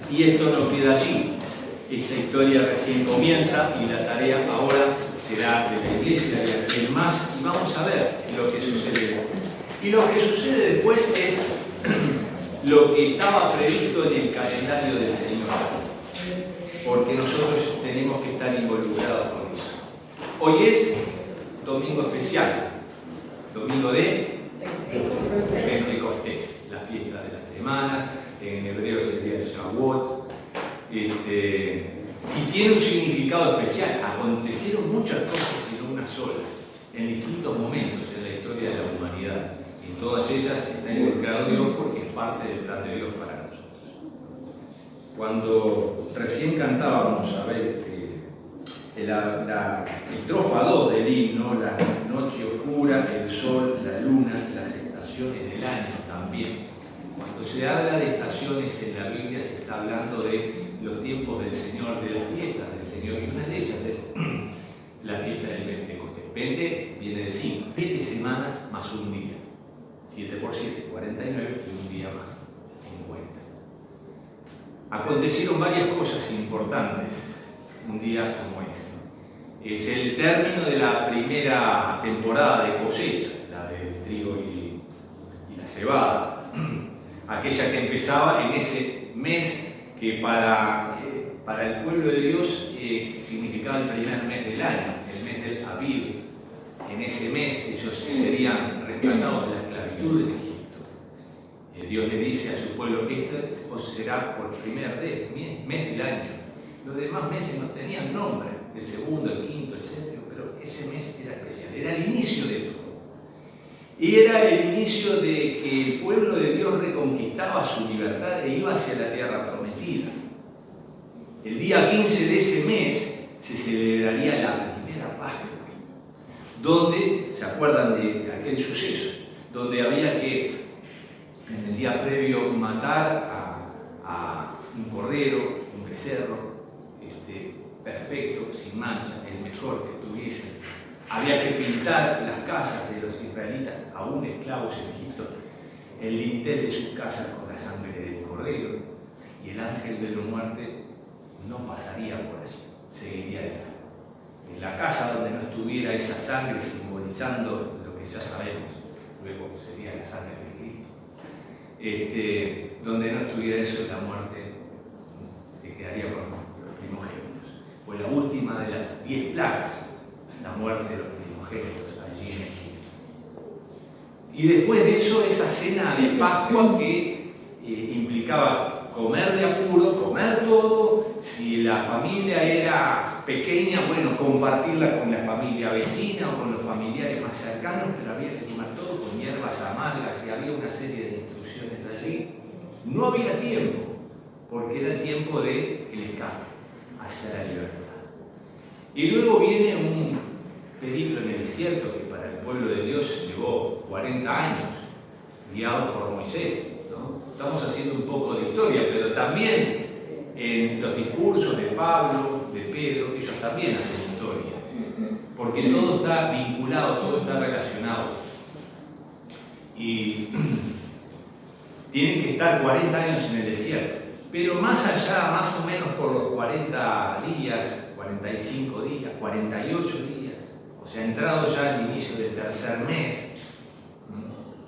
Y esto no queda allí. Esta historia recién comienza y la tarea ahora será de la iglesia, de aquel más, y vamos a ver lo que sucede. Y lo que sucede después es lo que estaba previsto en el calendario del Señor, porque nosotros tenemos que estar involucrados con eso. Hoy es domingo especial, domingo de Pentecostés, la fiesta de las semanas, en hebreo es el día de Shavuot, y tiene un significado especial. Acontecieron muchas cosas y no una sola, en distintos momentos en la historia de la humanidad. Y en todas ellas está involucrado Dios porque es parte del plan de Dios para nosotros. Cuando recién cantábamos, a ver, la estrofa 2 del himno, la noche oscura, el sol, la luna, las estaciones del año también. Cuando se habla de estaciones en la Biblia se está hablando de los tiempos del Señor, de las fiestas del Señor, y una de ellas es la fiesta del Pentecostés. Pente viene de 5, 7 semanas más un día. 7 por 7, 49, y un día más, 50. Acontecieron varias cosas importantes un día como ese. Es el término de la primera temporada de cosechas, la del trigo y la cebada, aquella que empezaba en ese mes que para el pueblo de Dios significaba el primer mes del año, el mes del Aviv. En ese mes ellos serían rescatados de la esclavitud en Egipto. Dios le dice a su pueblo, este será por primer mes del año. Los demás meses no tenían nombre, el segundo, el quinto, el séptimo, pero ese mes era especial, era el inicio de todo. Y era el inicio de que el pueblo de Dios reconquistaba su libertad e iba hacia la tierra prometida. El día 15 de ese mes se celebraría la primera Pascua, donde, ¿se acuerdan de aquel suceso? Donde había que, en el día previo, matar a un cordero, un becerro, perfecto, sin mancha, el mejor que tuviesen. Había que pintar las casas de los israelitas, aún esclavos en Egipto, el dintel de sus casas con la sangre del cordero, y el ángel de la muerte no pasaría por allí, seguiría de largo. En la casa donde no estuviera esa sangre simbolizando lo que ya sabemos, luego sería la sangre de Cristo, donde no estuviera eso, la muerte se quedaría con los primogénitos. Fue la última de las 10 plagas, la muerte de los primogénitos allí en Egipto. Y después de eso, esa cena de Pascua que implicaba comer de apuro, comer todo. Si la familia era pequeña, bueno, compartirla con la familia vecina o con los familiares más cercanos, pero había que tomar todo con hierbas amargas y había una serie de instrucciones allí. No había tiempo, porque era el tiempo del escape hacia la libertad. Y luego viene un periplo en el desierto que para el pueblo de Dios llevó 40 años, guiado por Moisés, ¿no? Estamos haciendo un poco de historia, pero también en los discursos de Pablo, de Pedro, ellos también hacen historia, porque todo está vinculado, todo está relacionado. Y tienen que estar 40 años en el desierto, pero más allá, más o menos por los 40 días, 45 días, 48 días, o sea, entrado ya al inicio del tercer mes,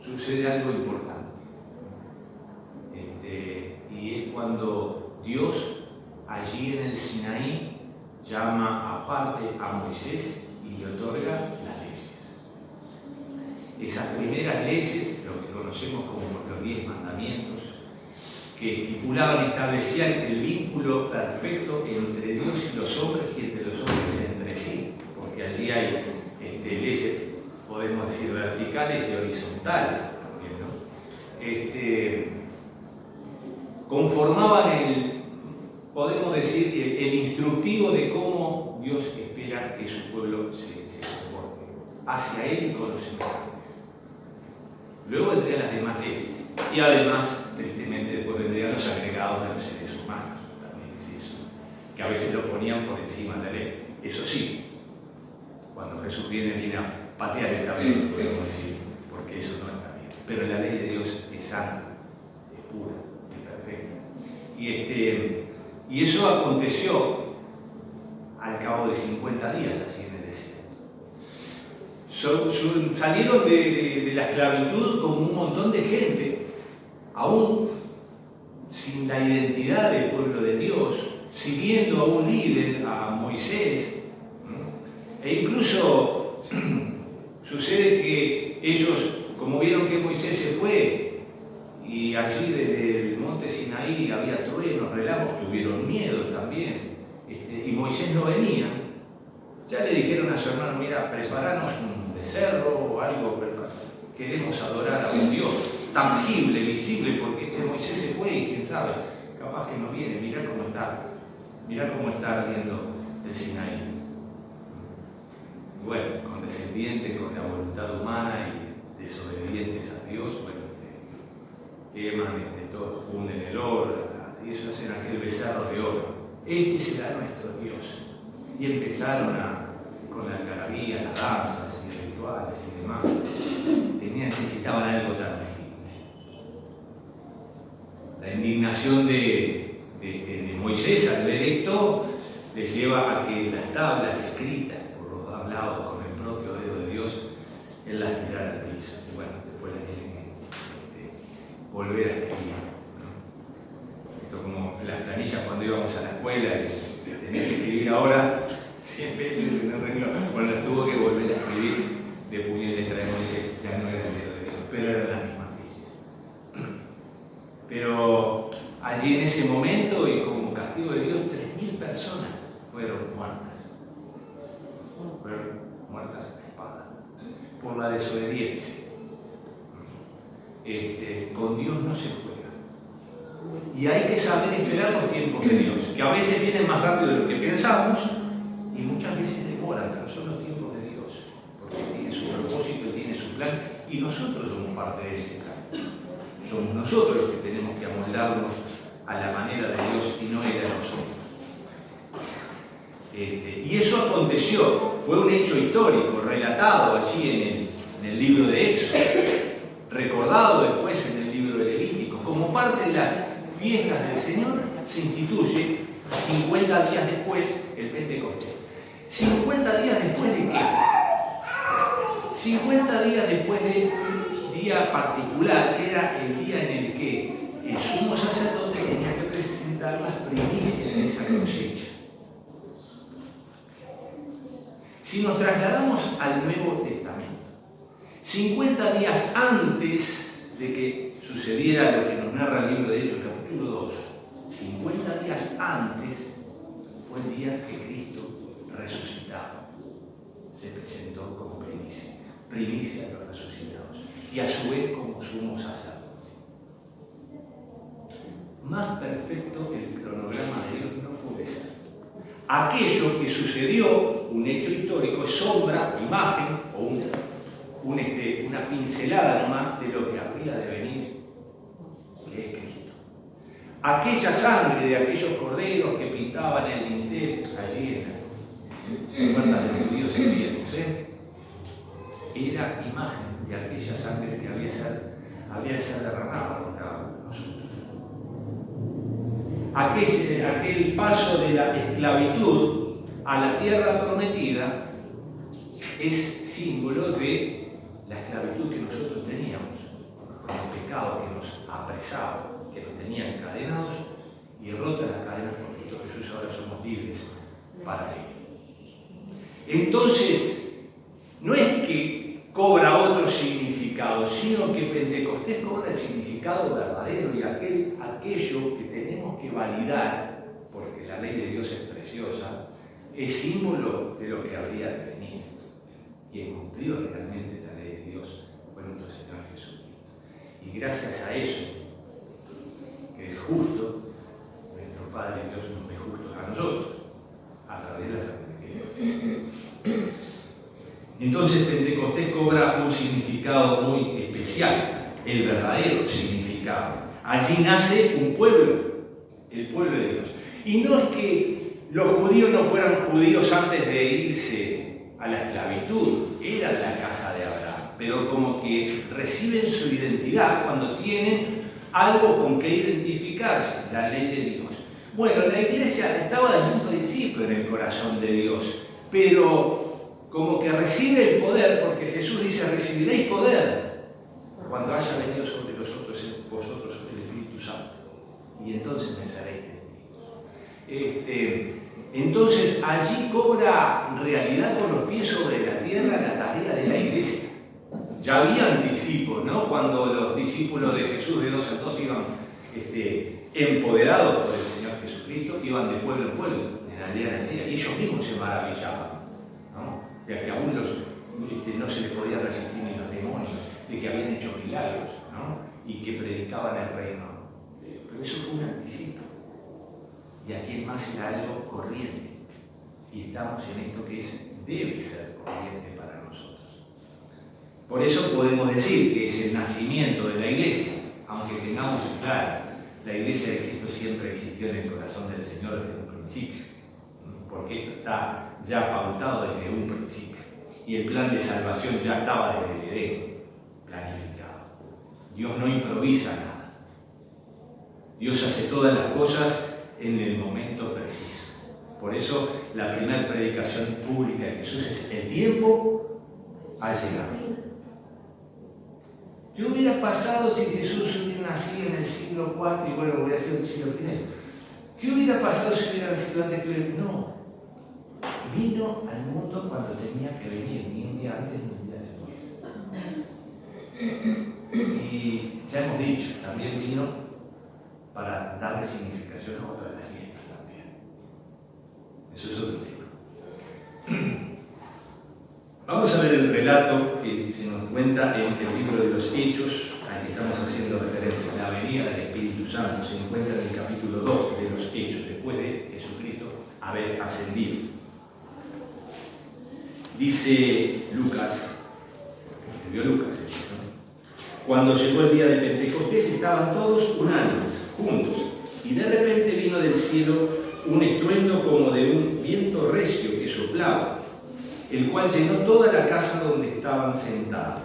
sucede algo importante. Y es cuando Dios, allí en el Sinaí, llama aparte a Moisés y le otorga las leyes. Esas primeras leyes, lo que conocemos como los 10 mandamientos, que estipulaban y establecían el vínculo perfecto entre Dios y los hombres y entre los hombres entre sí, porque allí hay leyes, podemos decir, verticales y horizontales también, ¿no? Conformaban podemos decir, el instructivo de cómo Dios espera que su pueblo se comporte hacia Él y con los semejantes. Luego vendrían las demás leyes. Y además, tristemente, después vendrían los agregados de los seres humanos. También es eso. Que a veces lo ponían por encima de la ley. Eso sí, cuando Jesús viene a patear el tablero, podemos decir, porque eso no está bien. Pero la ley de Dios es santa, es pura, es perfecta. Y eso aconteció al cabo de 50 días allí en el desierto. Salieron de la esclavitud como un montón de gente, aún sin la identidad del pueblo de Dios, siguiendo a un líder, a Moisés, e incluso sucede que ellos, como vieron que Moisés se fue, y allí desde el monte Sinaí había truenos, relámpagos, tuvieron miedo también, y Moisés no venía, ya le dijeron a su hermano, mira, preparanos un becerro o algo, queremos adorar a un Dios tangible, visible, porque Moisés se fue y quién sabe, capaz que no viene, mirá cómo está ardiendo el Sinaí. Y bueno, condescendientes con la voluntad humana y desobedientes a Dios, bueno, queman, todos funden el oro, y eso hacen aquel becerro de oro. Este será nuestro Dios. Y empezaron con la algarabía, las danzas y rituales y demás. Necesitaban algo tangible. La indignación de Moisés al ver esto les lleva a que las tablas escritas por los dos lados con el propio dedo de Dios, él las tirara al piso. Y bueno, después las tienen que volver a escribir, ¿no? Esto como las planillas cuando íbamos a la escuela, que tenés que escribir ahora 100 veces en el renglón. Bueno, las tuvo que volver a escribir de puño y letra de Moisés, ya no era el dedo de Dios, pero eran las mismas piezas. Pero allí en ese momento, y como castigo de Dios, 3.000 personas fueron muertas. Fueron muertas a espada por la desobediencia. Con Dios no se juega. Y hay que saber esperar los tiempos de Dios, que a veces vienen más rápido de lo que pensamos y muchas veces demoran, pero son los tiempos de Dios, porque tiene su propósito, tiene su plan, y nosotros somos parte de ese plan. Somos nosotros los que tenemos que amoldarnos a la manera de Dios y no Él a nosotros. Y eso aconteció, fue un hecho histórico, relatado allí en el libro de Éxodo, recordado después en el libro de Levítico. Como parte de las fiestas del Señor se instituye 50 días después el Pentecostés. ¿50 días después de qué? 50 días después de un día particular, que era el día en el que el sumo sacerdote tenía que presentar las primicias de esa cosecha. Si nos trasladamos al Nuevo Testamento, 50 días antes de que sucediera lo que nos narra el libro de Hechos, capítulo 2, 50 días antes fue el día que Cristo resucitado se presentó como primicia de los resucitados, y a su vez como sumo sacerdote. Más perfecto que el cronograma de Dios no puede ser. Aquello que sucedió, un hecho histórico, es sombra, imagen o una pincelada nomás de lo que habría de venir, que es Cristo. Aquella sangre de aquellos corderos que pintaban el dintel allí en las puertas de los judíos en Jerusalén, era imagen de aquella sangre que había de ser derramada por cada uno de nosotros. Aquel paso de la esclavitud a la tierra prometida es símbolo de la esclavitud que nosotros teníamos, con el pecado que nos apresaba, que nos tenía encadenados, y rotas las cadenas por Cristo Jesús, ahora somos libres para Él. Entonces, no es que cobra otro significado, sino que Pentecostés cobra el significado verdadero y aquello que tenemos que validar, porque la ley de Dios es preciosa, es símbolo de lo que habría de venir. Quien cumplió realmente la ley de Dios fue nuestro Señor Jesucristo. Y gracias a eso, que es justo, nuestro Padre Dios nos ve justos a nosotros, a través de la sangre de Cristo. Entonces Pentecostés cobra un significado muy especial, el verdadero significado. Allí nace un pueblo, el pueblo de Dios. Y no es que los judíos no fueran judíos antes de irse a la esclavitud, eran la casa de Abraham, pero como que reciben su identidad cuando tienen algo con que identificarse, la ley de Dios. Bueno, la iglesia estaba desde un principio en el corazón de Dios, pero como que recibe el poder, porque Jesús dice, recibiréis poder cuando haya venido sobre vosotros el Espíritu Santo, y entonces me seréis testigos. Entonces allí cobra realidad con los pies sobre la tierra la tarea de la iglesia. Ya había anticipo, ¿no? Cuando los discípulos de Jesús de 2 en 2 iban empoderados por el Señor Jesucristo, iban de pueblo en pueblo, de aldea en aldea, y ellos mismos se maravillaban, ¿no? De que aún no se les podía resistir ni los demonios, de que habían hecho milagros, ¿no? Y que predicaban el reino. Pero eso fue un anticipo. Y aquí más era algo corriente. Y estamos en esto que debe ser corriente para nosotros. Por eso podemos decir que es el nacimiento de la iglesia, aunque tengamos claro, la iglesia de Cristo siempre existió en el corazón del Señor desde un principio, porque esto está ya pautado desde un principio. Y el plan de salvación ya estaba desde el Edén planificado. Dios no improvisa nada. Dios hace todas las cosas en el momento preciso. Por eso la primera predicación pública de Jesús es: el tiempo ha llegado. ¿Qué hubiera pasado si Jesús hubiera nacido en el siglo IV y bueno, hubiera sido en el siglo I? ¿Qué hubiera pasado si hubiera nacido antes que hubiera? No. Vino al mundo cuando tenía que venir, ni un día antes ni un día después. Y ya hemos dicho, también vino para darle significación a otra de las fiestas también. Eso es otro tema. Vamos a ver el relato que se nos cuenta en el libro de los Hechos, al que estamos haciendo referencia. La venida del Espíritu Santo se encuentra en el capítulo 2 de los Hechos, después de Jesucristo haber ascendido. Dice Lucas, escribió Lucas, ¿no? Cuando llegó el día de Pentecostés estaban todos unánimes, juntos, y de repente vino del cielo un estruendo como de un viento recio que soplaba, el cual llenó toda la casa donde estaban sentados.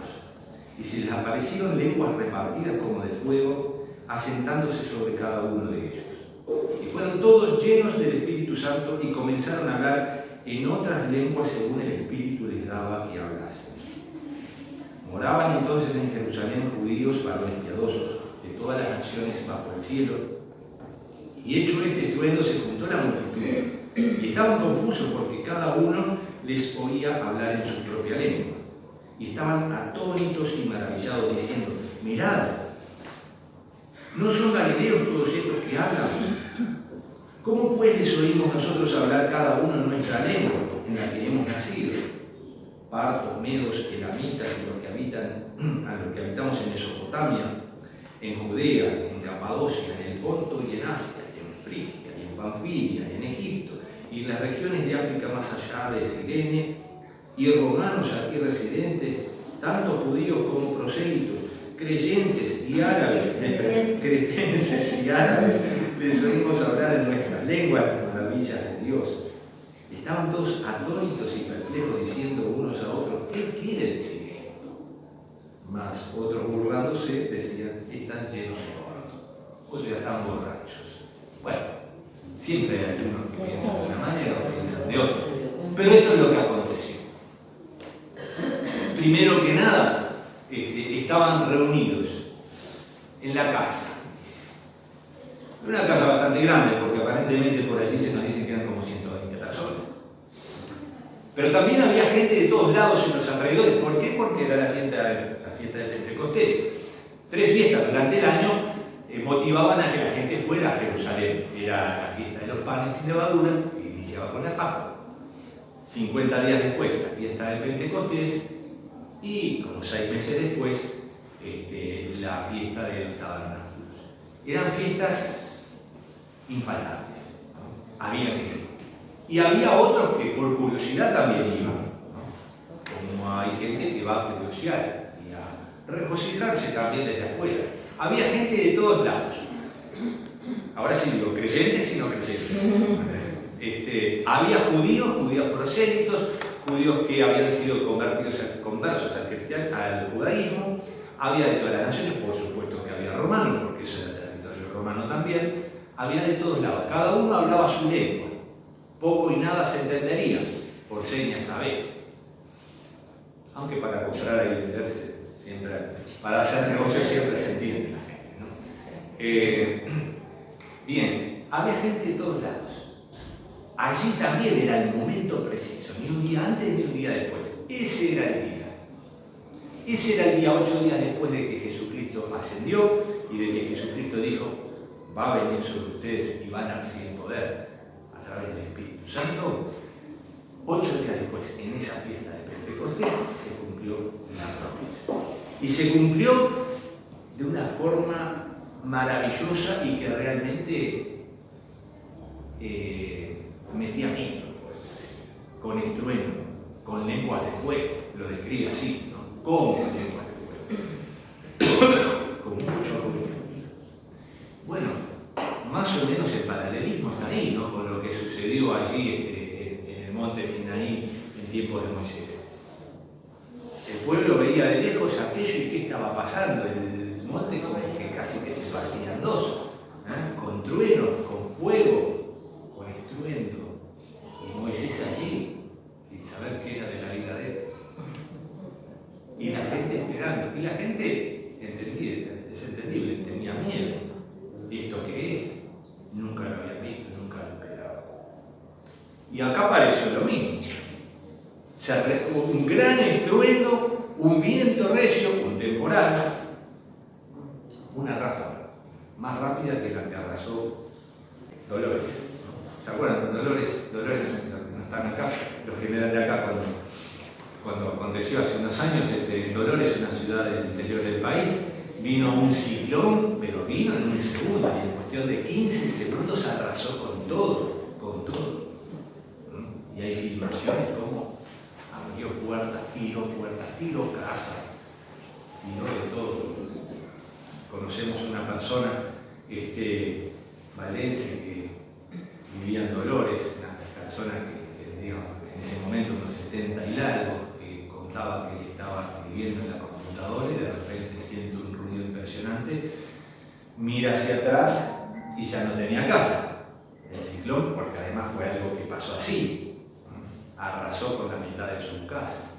Y se les aparecieron lenguas repartidas como de fuego, asentándose sobre cada uno de ellos. Y fueron todos llenos del Espíritu Santo y comenzaron a hablar en otras lenguas según el Espíritu les daba que hablasen. Moraban entonces en Jerusalén judíos, varones piadosos, de todas las naciones bajo el cielo. Y hecho este estruendo se juntó la multitud, y estaban confusos porque cada uno les oía hablar en su propia lengua. Y estaban atónitos y maravillados, diciendo: mirad, ¿no son galileos todos estos que hablan? ¿Cómo pues les oímos nosotros hablar cada uno en nuestra lengua, en la que hemos nacido? Partos, medos, elamitas, y los que habitamos en Mesopotamia, en Judea, en Capadocia, en el Ponto y en Asia, y en Frigia, y en Panfilia, y en Egipto, y en las regiones de África más allá de Cirene, y romanos aquí residentes, tanto judíos como prosélitos, creyentes y árabes, cretenses y árabes, les oímos hablar en nuestras lenguas las maravillas de Dios. Estaban todos atónitos y perplejos, diciendo unos a otros: ¿qué quiere decir esto? Mas otros, burlándose, decían: están llenos de vómito, o sea, están borrachos. Bueno, siempre hay algunos que piensan de una manera o piensan de otra, pero esto es lo que aconteció. Primero que nada, estaban reunidos en la casa. Una casa bastante grande, porque aparentemente por allí se nos dicen que eran como 120 personas. Pero también había gente de todos lados en los alrededores. ¿Por qué? Porque era la fiesta de Pentecostés. 3 fiestas durante el año motivaban a que la gente fuera a Jerusalén. Era la fiesta de los panes sin levadura, que iniciaba con la Pascua. 50 días después, la fiesta de Pentecostés. Y como 6 meses después, la fiesta de los tabernáculos. Eran fiestas infaltables, ¿no? Había que ir. Y había otros que por curiosidad también iban, ¿no? Como hay gente que va a curiosear y a regocijarse también desde afuera. Había gente de todos lados. Ahora sí digo, creyentes y no creyentes. Había judíos prosélitos, judíos que habían sido conversos al judaísmo. Había de todas las naciones, por supuesto que había romanos, porque porque eso era territorio romano también, había de todos lados. Cada uno hablaba su lengua. Poco y nada se entendería, por señas a veces. Aunque para comprar y venderse, siempre, para hacer negocios siempre se entiende la gente, ¿no? Bien, había gente de todos lados. Allí también era el momento preciso, ni un día antes ni un día después. Ese era el día. Ese era el día 8 días después de que Jesucristo ascendió y de que Jesucristo dijo, va a venir sobre ustedes y van a recibir poder a través del Espíritu Santo. 8 días después, en esa fiesta de Pentecostés, se cumplió la promesa. Y se cumplió de una forma maravillosa y que realmente metía miedo, con estruendo, con lenguas de fuego, lo describe así, ¿no? Con lenguas de fuego, con mucho ruido. Bueno, más o menos el paralelismo está ahí, ¿no? Con lo que sucedió allí en el monte Sinaí en tiempos de Moisés. El pueblo veía de lejos aquello y qué estaba pasando. El monte como que casi que se partía en dos, con truenos, con fuego, con estruendo. Y Moisés allí, sin saber qué era de la vida de él. Y la gente esperando. Y la gente, es entendible, tenía miedo. ¿Y esto qué es? Nunca lo había visto, nunca lo esperaba. Y acá pareció lo mismo. Se arrojó un gran estruendo, un viento recio, un temporal, una ráfaga, más rápida que la que arrasó Dolores. ¿Se acuerdan? Dolores no están acá, los que eran de acá cuando aconteció hace unos años, Dolores, una ciudad del interior del país, vino un ciclón, pero vino en un segundo, y en cuestión de 15 segundos arrasó con todo, con todo. Y hay filmaciones como abrió puertas, tiró casas, tiró de todo. Conocemos una persona, Valencia, que vivía en Dolores, una persona que digamos, en ese momento unos 70 y largo, que contaba que estaba escribiendo en la computadora y de repente siente un ruido impresionante, mira hacia atrás y ya no tenía casa. El ciclón, porque además fue algo que pasó así, arrasó con la mitad de su casa.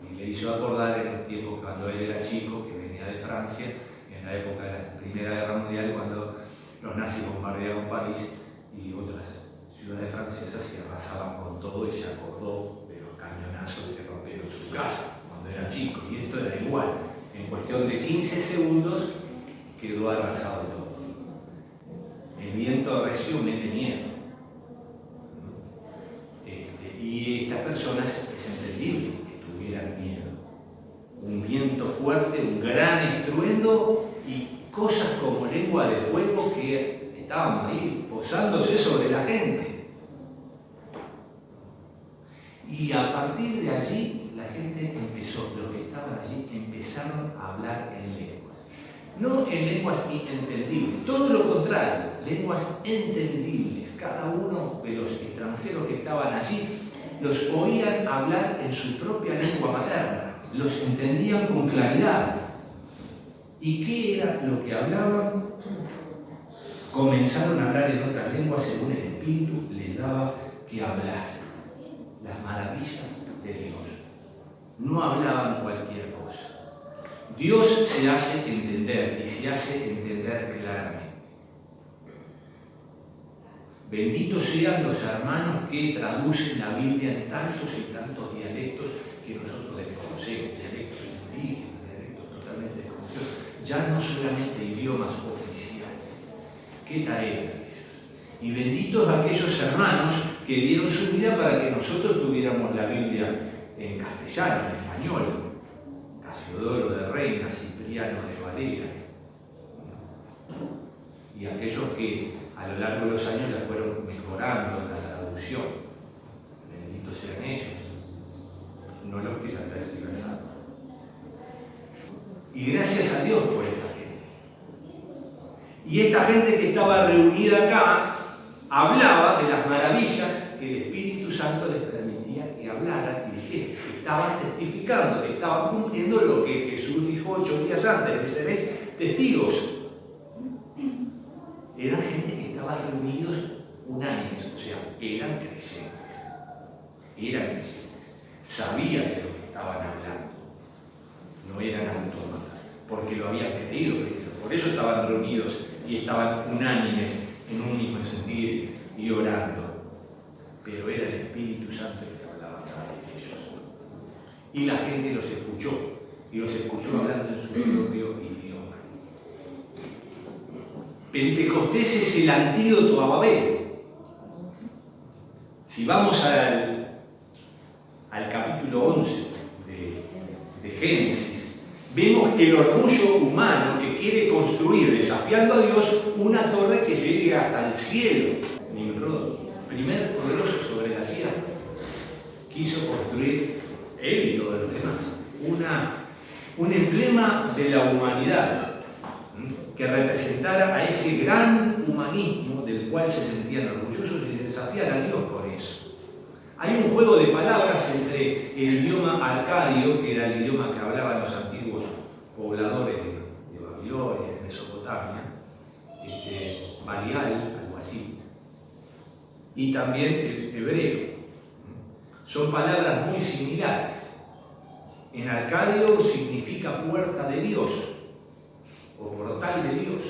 Y le hizo acordar en los tiempos cuando él era chico, que venía de Francia, en la época de la Primera Guerra Mundial, cuando los nazis bombardearon París y otras ciudades francesas se arrasaban con todo, y se acordó de los cañonazos que rompieron su casa cuando era chico. Y esto era igual. En cuestión de 15 segundos quedó arrasado todo. El viento recio mete miedo. Y estas personas es entendible que tuvieran miedo. Un viento fuerte, un gran estruendo y cosas como lengua de fuego que estaban ahí posándose sobre la gente. Y a partir de allí la gente empezó, los que estaban allí empezaron a hablar en lenguas. No en lenguas inentendibles, todo lo contrario, lenguas entendibles. Cada uno de los extranjeros que estaban allí los oían hablar en su propia lengua materna, los entendían con claridad. ¿Y qué era lo que hablaban? Comenzaron a hablar en otras lenguas según el Espíritu les daba que hablasen las maravillas de Dios. No hablaban cualquier cosa. Dios se hace entender y se hace entender claramente. Benditos sean los hermanos que traducen la Biblia en tantos y tantos dialectos que nosotros desconocemos, dialectos indígenas, dialectos totalmente desconocidos, ya no solamente idiomas oficiales. ¡Qué tarea de ellos! Y benditos aquellos hermanos que dieron su vida para que nosotros tuviéramos la Biblia en castellano, en español. Casiodoro de Reina, Cipriano de Valera. Y aquellos que a lo largo de los años la fueron mejorando en la traducción. Benditos sean ellos, no los que la tergiversaron. Y gracias a Dios por esa gente. Y esta gente que estaba reunida acá hablaba de las maravillas que el Espíritu Santo les permitía que hablaran y dijesen. Estaban testificando, estaban cumpliendo lo que Jesús dijo 8 días antes: que seréis testigos eran gente que estaba reunidos unánimes, o sea, eran creyentes, sabían de lo que estaban hablando, no eran autómatas, porque lo habían creído, por eso estaban reunidos y estaban unánimes en un mismo sentir y orando, pero era el Espíritu Santo el que hablaba a través de ellos. Y la gente los escuchó, y los escuchó hablando en su propio idioma. Pentecostés es el antídoto a Babel. Si vamos al capítulo 11 de Génesis, vemos el orgullo humano que quiere construir, desafiando a Dios, una torre que llegue hasta el cielo. Nimrod, primer poderoso sobre la tierra, quiso construir, él y todos los demás, un emblema de la humanidad que representara a ese gran humanismo del cual se sentían orgullosos y desafían a Dios por eso. Hay un juego de palabras entre el idioma arcadio, que era el idioma que hablaban los antiguos pobladores de Babilonia, de Mesopotamia, Balial, algo así, y también el hebreo. Son palabras muy similares. En arcadio significa puerta de Dios o portal de Dios.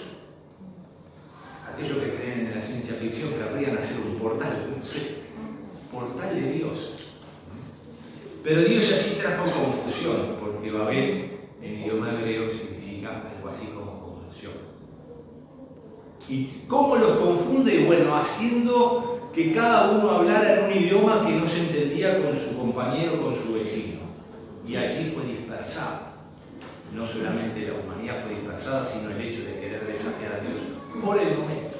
Aquellos que creen en la ciencia ficción querrían hacer un portal, no sé, portal de Dios. Pero Dios allí trajo confusión, porque Babel en idioma hebreo significa algo así como confusión. ¿Y cómo los confunde? Bueno, haciendo que cada uno hablara en un idioma que no se entendía con su compañero, con su vecino. Y allí fue dispersado. No solamente la humanidad fue dispersada, sino el hecho de querer desafiar a Dios por el momento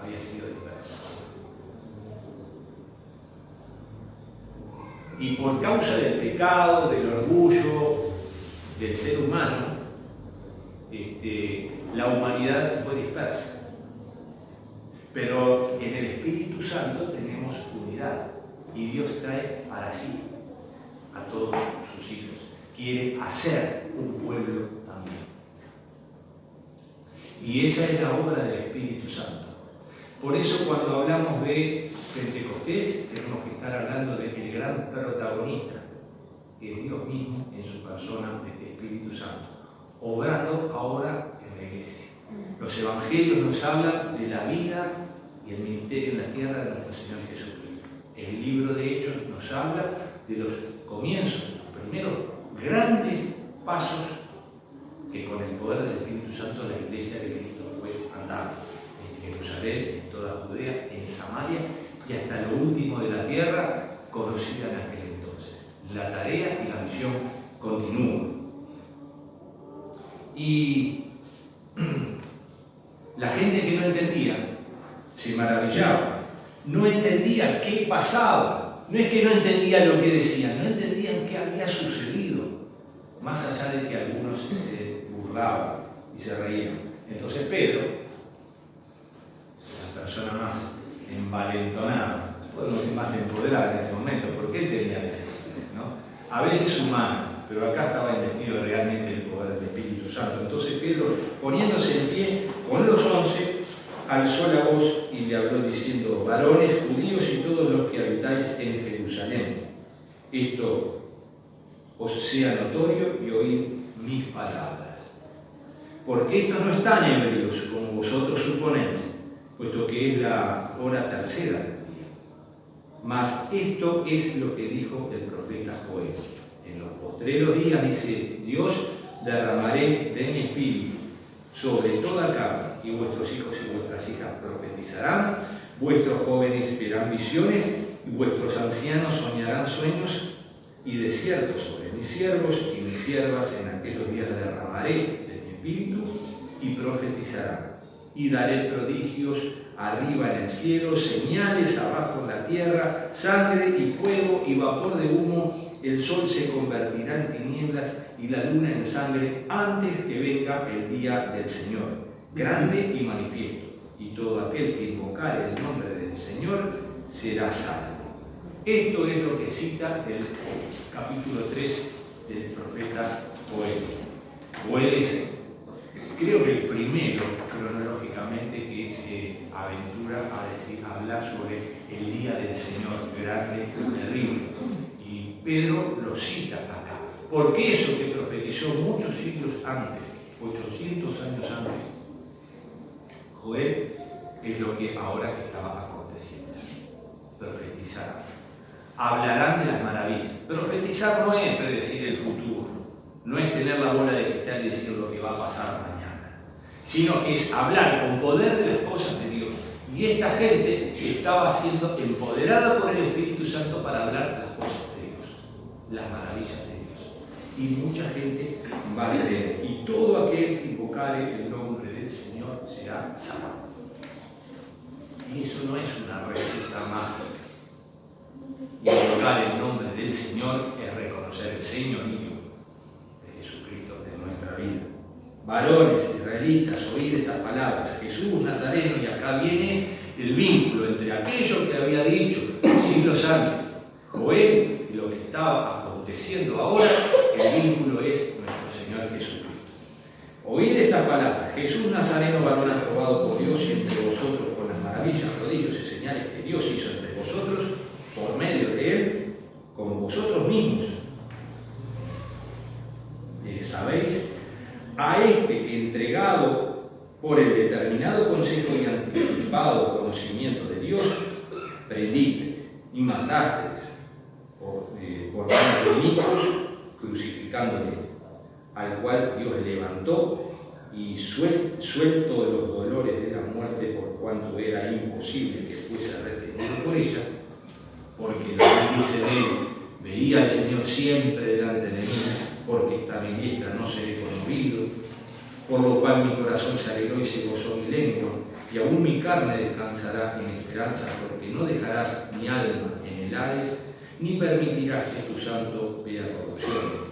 había sido dispersado. Y por causa del pecado, del orgullo del ser humano, la humanidad fue dispersa. Pero en el Espíritu Santo tenemos unidad y Dios trae para sí a todos sus hijos. Quiere hacer un pueblo también. Y esa es la obra del Espíritu Santo. Por eso cuando hablamos de Pentecostés tenemos que estar hablando del gran protagonista, que es Dios mismo en su persona del Espíritu Santo, obrando ahora en la iglesia. Los evangelios nos hablan de la vida y el ministerio en la tierra de nuestro Señor Jesucristo. El libro de Hechos nos habla de los comienzos, los primeros grandes pasos que con el poder del Espíritu Santo la iglesia de Cristo fue andando en Jerusalén, en toda Judea, en Samaria y hasta lo último de la tierra conocida en aquel entonces. La tarea y la misión continúan. Y la gente que no entendía se maravillaba, no entendía qué pasaba, no es que no entendía lo que decían, no entendían qué había sucedido, más allá de que algunos se burlaban y se reían. Entonces Pedro, la persona más envalentonada, podemos decir más empoderada en ese momento, porque él tenía decisiones, ¿no? A veces humanas, pero acá estaba investido realmente el poder del Espíritu Santo. Entonces Pedro, poniéndose en pie con los 11, alzó la voz y le habló diciendo: varones judíos y todos los que habitáis en Jerusalén, esto os sea notorio y oíd mis palabras. Porque estos no están ebrios como vosotros suponéis, puesto que es la hora tercera del día. Mas esto es lo que dijo el profeta Joel. En los postreros días, dice Dios, derramaré de mi espíritu sobre toda carne, y vuestros hijos y vuestras hijas profetizarán, vuestros jóvenes verán visiones, y vuestros ancianos soñarán sueños, y de cierto sobre mis siervos y mis siervas en aquellos días derramaré de mi espíritu, y profetizarán. Y daré prodigios arriba en el cielo, señales abajo en la tierra, sangre y fuego y vapor de humo. El sol se convertirá en tinieblas y la luna en sangre antes que venga el día del Señor, grande y manifiesto. Y todo aquel que invocare el nombre del Señor será salvo. Esto es lo que cita el capítulo 3 del profeta Joel. Joel es, creo que el primero, cronológicamente, que que se aventura a hablar sobre el día del Señor, grande y terrible. Y Pedro lo cita acá. Porque eso que profetizó muchos siglos antes, 800 años antes, Joel, es lo que ahora estaba aconteciendo. Profetizar. Hablarán de las maravillas. Profetizar no es predecir el futuro, no es tener la bola de cristal y decir lo que va a pasar mañana, sino que es hablar con poder de las cosas de Dios. Y esta gente estaba siendo empoderada por el Espíritu Santo para hablar las cosas de Dios, las maravillas de Dios. Y mucha gente va a creer. Y todo aquel que invocare el nombre del Señor será salvo. Y eso no es una receta mágica. Invocar el nombre del Señor es reconocer el señorío de Jesucristo en nuestra vida. Varones israelitas, oíd estas palabras. Jesús Nazareno, y acá viene el vínculo entre aquello que había dicho siglos antes, Joel, y lo que estaba aconteciendo ahora. El vínculo es nuestro Señor Jesucristo. Oíd estas palabras. Jesús Nazareno, varón aprobado por Dios y entre vosotros con las maravillas, prodigios y señales que Dios hizo entre vosotros, por medio de él, como vosotros mismos. Sabéis, a este entregado por el determinado consejo y anticipado conocimiento de Dios, prendisteis y matasteis por manos de inicuos, crucificándole, al cual Dios levantó y suelto de los dolores de la muerte, por cuanto era imposible que fuese retenido por ella, porque lo que dice de él, veía al Señor siempre delante de mí, porque esta mi diestra no seré conmovido, por lo cual mi corazón se alegró y se gozó mi lengua, y aún mi carne descansará en esperanza, porque no dejarás mi alma en el Hades, ni permitirás que tu santo vea corrupción.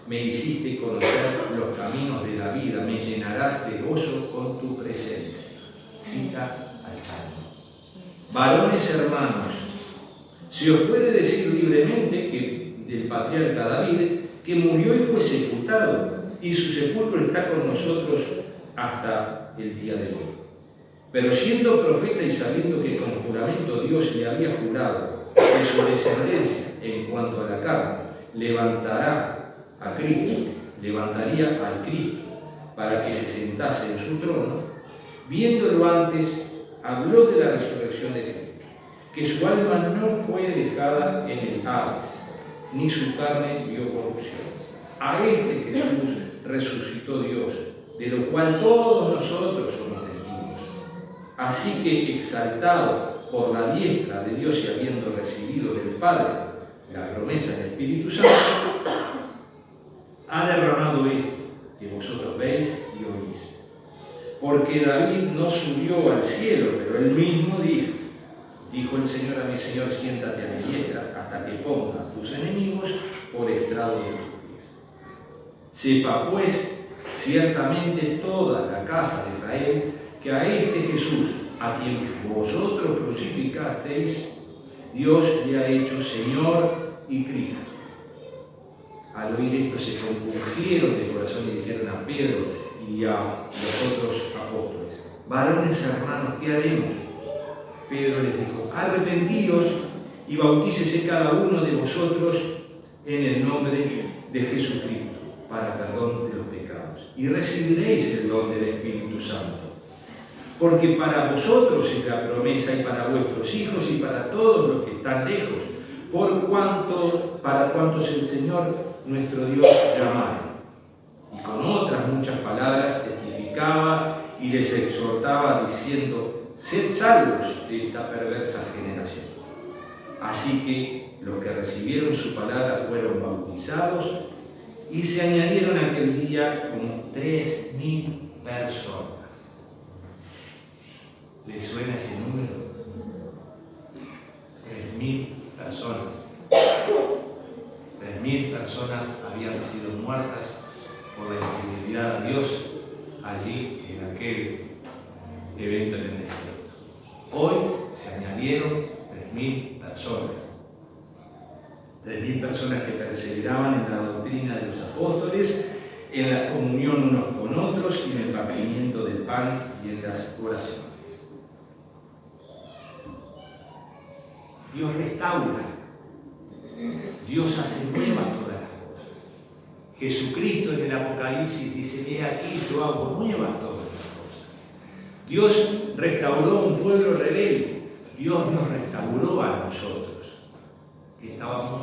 Me hiciste conocer los caminos de la vida, me llenarás de gozo con tu presencia. Cita al Salmo. Varones hermanos, se os puede decir libremente que del patriarca David, que murió y fue sepultado, y su sepulcro está con nosotros hasta el día de hoy. Pero siendo profeta y sabiendo que con juramento Dios le había jurado que su descendencia en cuanto a la carne levantaría al Cristo para que se sentase en su trono, viéndolo antes, habló de la resurrección de Cristo, que su alma no fue dejada en el Hades, ni su carne vio corrupción. A este Jesús resucitó Dios, de lo cual todos nosotros somos testigos. Así que, exaltado por la diestra de Dios y habiendo recibido del Padre la promesa del Espíritu Santo, ha derramado esto que vosotros veis y oís. Porque David no subió al cielo, pero él mismo dijo el Señor a mi Señor, siéntate a mi diestra hasta que ponga tus enemigos por estrado de tus pies. Sepa pues ciertamente toda la casa de Israel que a este Jesús, a quien vosotros crucificasteis, Dios le ha hecho Señor y Cristo. Al oír esto se compungieron de corazón y dijeron a Pedro y a los otros apóstoles: varones hermanos, ¿qué haremos? Pedro les dijo: arrepentíos y bautícese cada uno de vosotros en el nombre de Jesucristo para perdón de los pecados, y recibiréis el don del Espíritu Santo. Porque para vosotros es la promesa, y para vuestros hijos y para todos los que están lejos, para cuantos el Señor nuestro Dios llamare. Y con otras muchas palabras testificaba y les exhortaba diciendo: sed salvos de esta perversa generación. Así que los que recibieron su palabra fueron bautizados, y se añadieron aquel día como 3.000 personas. ¿Les suena ese número? 3.000 personas. 3.000 personas habían sido muertas por la infidelidad a Dios allí en aquel evento en el desierto. Hoy se añadieron 3.000 personas. 3.000 personas que perseveraban en la doctrina de los apóstoles, en la comunión unos con otros y en el partimiento del pan y en las oraciones. Dios restaura, Dios hace nuevas todas las cosas. Jesucristo en el Apocalipsis dice: he aquí yo hago nuevas todas las cosas. Dios restauró un pueblo rebelde, Dios nos restauró a nosotros, que estábamos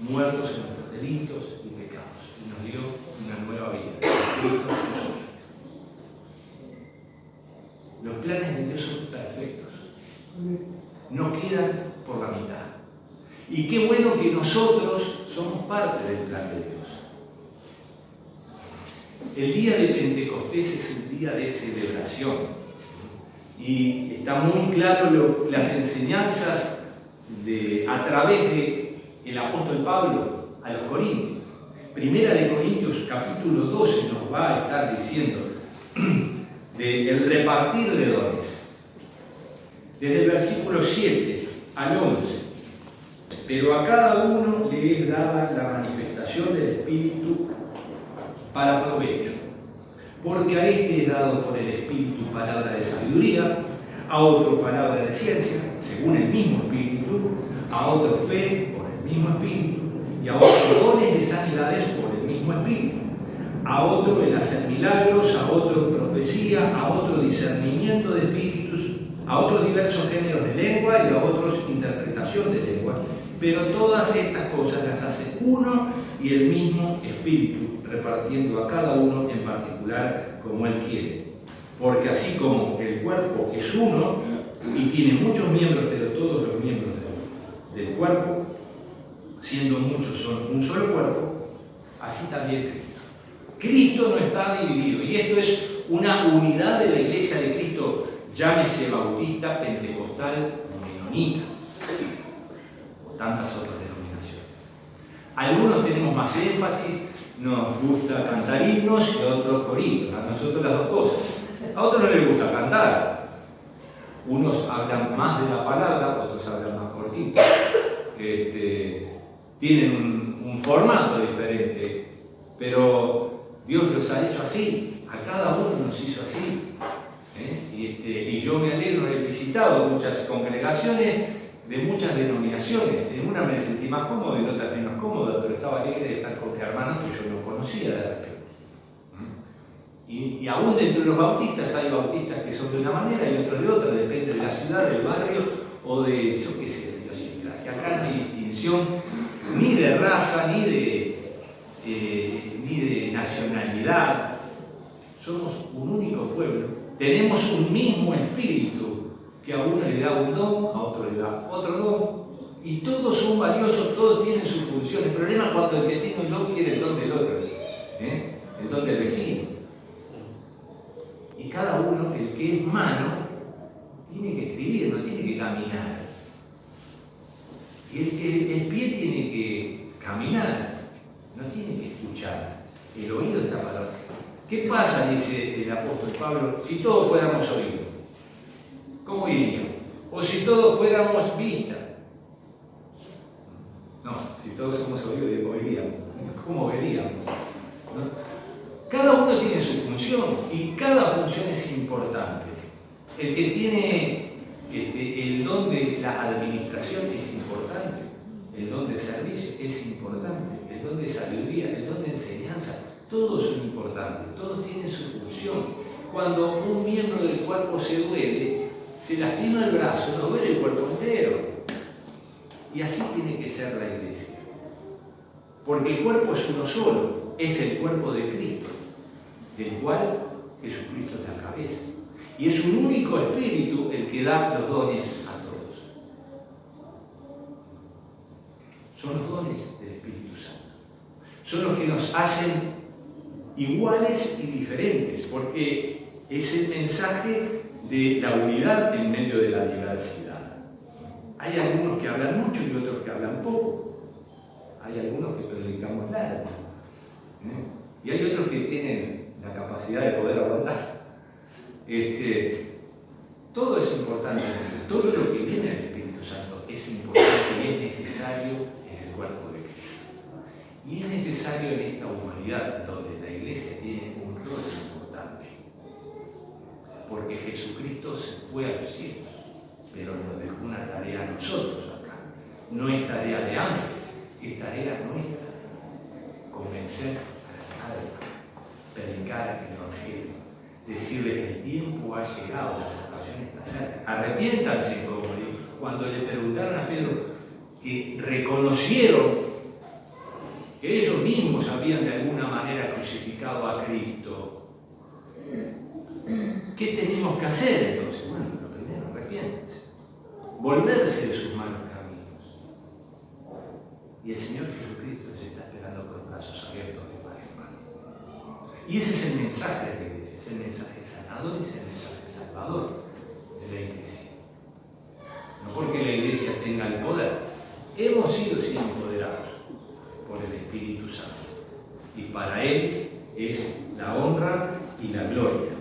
muertos en nuestros delitos y pecados, y nos dio una nueva vida. Cristo Jesús. Los planes de Dios son perfectos, no quedan por la mitad. Y qué bueno que nosotros somos parte del plan de Dios. El día de Pentecostés es un día de celebración y está muy claro las enseñanzas a través del apóstol Pablo a los Corintios. Primera de Corintios capítulo 12 nos va a estar diciendo del repartir de dones. Desde el versículo 7 al 11. Pero a cada uno le es dada la manifestación del Espíritu para provecho. Porque a este es dado por el Espíritu palabra de sabiduría, a otro palabra de ciencia, según el mismo Espíritu, a otro fe por el mismo Espíritu, y a otro dones de sanidades por el mismo Espíritu, a otro el hacer milagros, a otro profecía, a otro discernimiento de espíritus, a otros diversos géneros de lengua y a otros interpretación de lengua. Pero todas estas cosas las hace uno y el mismo Espíritu, repartiendo a cada uno en particular como Él quiere. Porque así como el cuerpo es uno y tiene muchos miembros, pero todos los miembros del cuerpo, siendo muchos son un solo cuerpo, así también Cristo. Cristo no está dividido, y esto es una unidad de la Iglesia de Cristo, llámese bautista, pentecostal, menonita, o tantas otras denominaciones. Algunos tenemos más énfasis, nos gusta cantar himnos y a otros corintios, a nosotros las dos cosas. A otros no les gusta cantar. Unos hablan más de la palabra, otros hablan más cortito. Tienen un formato diferente, pero Dios los ha hecho así, a cada uno nos hizo así. Y yo me alegro, he visitado muchas congregaciones de muchas denominaciones. En una me sentí más cómodo, en otras menos cómodo, pero estaba alegre de estar con hermanos que yo no conocía de repente. Y aún dentro de los bautistas hay bautistas que son de una manera y otros de otra, depende de la ciudad, del barrio o de, yo qué sé, de idiosincrasia. Acá no hay distinción ni de raza, ni de nacionalidad. Somos un único pueblo. Tenemos un mismo espíritu que a uno le da un don, a otro le da otro don. Y todos son valiosos, todos tienen su función. El problema es cuando el que tiene un don quiere el don del otro, el don del vecino. Y cada uno, el que es mano, tiene que escribir, no tiene que caminar. Y el que es pie tiene que caminar, no tiene que escuchar. El oído está para... ¿Qué pasa, dice el apóstol Pablo, si todos fuéramos oídos? ¿Cómo iríamos? O si todos fuéramos vista. No, si todos somos oídos, oiríamos. ¿Cómo veríamos? ¿No? Cada uno tiene su función y cada función es importante. El que tiene el don de la administración es importante, el don de servicio es importante, el don de sabiduría, el don de enseñanza, todos son importantes, todos tienen su función. Cuando un miembro del cuerpo se duele, se lastima el brazo, no duele el cuerpo entero. Y así tiene que ser la Iglesia. Porque el cuerpo es uno solo, es el cuerpo de Cristo, del cual Jesucristo es la cabeza. Y es un único espíritu el que da los dones a todos. Son los dones del Espíritu Santo. Son los que nos hacen iguales y diferentes, porque es el mensaje de la unidad en medio de la diversidad. Hay algunos que hablan mucho y otros que hablan poco. Hay algunos que predicamos largo. Y hay otros que tienen la capacidad de poder aguantar. Todo es importante, todo lo que viene del Espíritu Santo es importante y es necesario en el cuerpo de Cristo. Y es necesario en esta humanidad donde la Iglesia tiene un rol importante. Porque Jesucristo se fue a los cielos, pero nos dejó una tarea a nosotros acá. No es tarea de ángeles, es tarea nuestra. Convencer a las almas, predicar el Evangelio, decirles que el tiempo ha llegado, la salvación está cerca. Arrepiéntanse, como digo. Cuando le preguntaron a Pedro, que reconocieron que ellos mismos habían de alguna manera crucificado a Cristo. ¿Qué tenemos que hacer entonces? Bueno, lo primero, arrepiéntense. Volverse de sus malos caminos. Y el Señor Jesucristo les está esperando con los brazos abiertos de par en par. Y ese es el mensaje de la Iglesia, es el mensaje sanador y es el mensaje salvador de la Iglesia. No porque la Iglesia tenga el poder, hemos sido empoderados por el Espíritu Santo. Y para Él es la honra y la gloria.